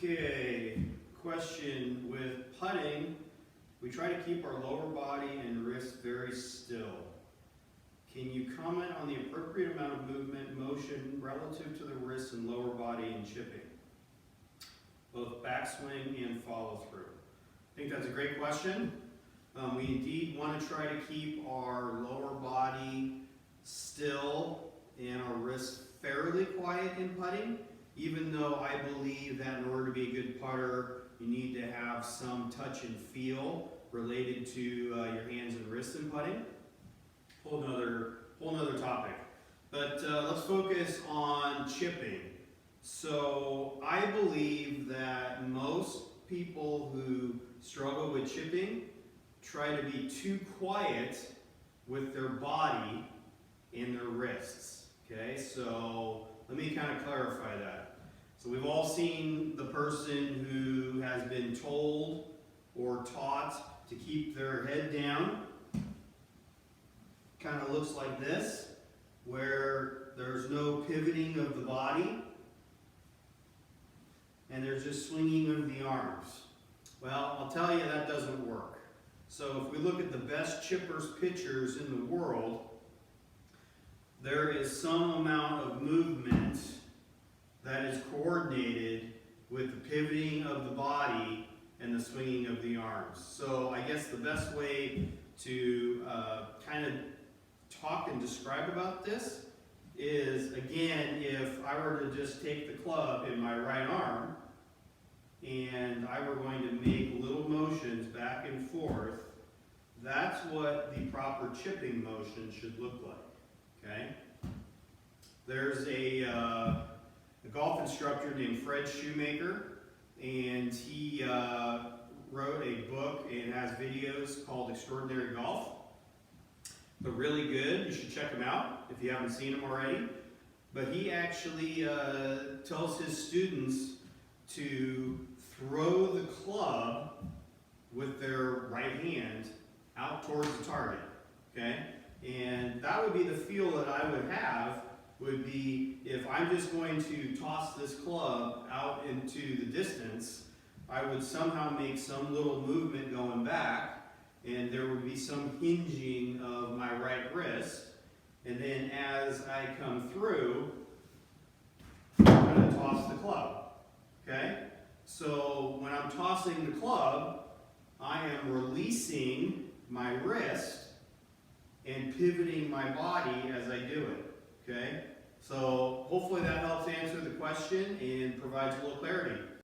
Okay, question with putting, we try to keep our lower body and wrist very still. Can you comment on the appropriate amount of movement, motion relative to the wrist and lower body in chipping? Both backswing and follow through. I think that's a great question. We indeed want to try to keep our lower body still and our wrist fairly quiet in putting, even though I believe that in order to be a good putter, you need to have some touch and feel related to your hands and wrists in putting. Whole nother topic. But let's focus on chipping. So I believe that most people who struggle with chipping try to be too quiet with their body and their wrists. Okay, so let me kind of clarify that. So we've all seen the person who has been told or taught to keep their head down. Kind of looks like this, where there's no pivoting of the body and there's just swinging of the arms. Well, I'll tell you that doesn't work. So if we look at the best chippers pitchers in the world, there is some amount of movement that is coordinated with the pivoting of the body and the swinging of the arms. So I guess the best way to kind of talk and describe about this is, again, if I were to just take the club in my right arm and I were going to make little motions back and forth, that's what the proper chipping motion should look like. Okay? There's a golf instructor named Fred Shoemaker, and he wrote a book and has videos called Extraordinary Golf. They're really good. You should check them out if you haven't seen them already. But he actually tells his students to throw the club with their right hand out towards the target. Okay? And that would be the feel that I would have, would be if I'm just going to toss this club out into the distance, I would somehow make some little movement going back, and there would be some hinging of my right wrist, and then as I come through, I'm going to toss the club. Okay? So when I'm tossing the club, I am releasing my wrist and pivoting my body as I do it. Okay? So hopefully that helps answer the question and provides a little clarity.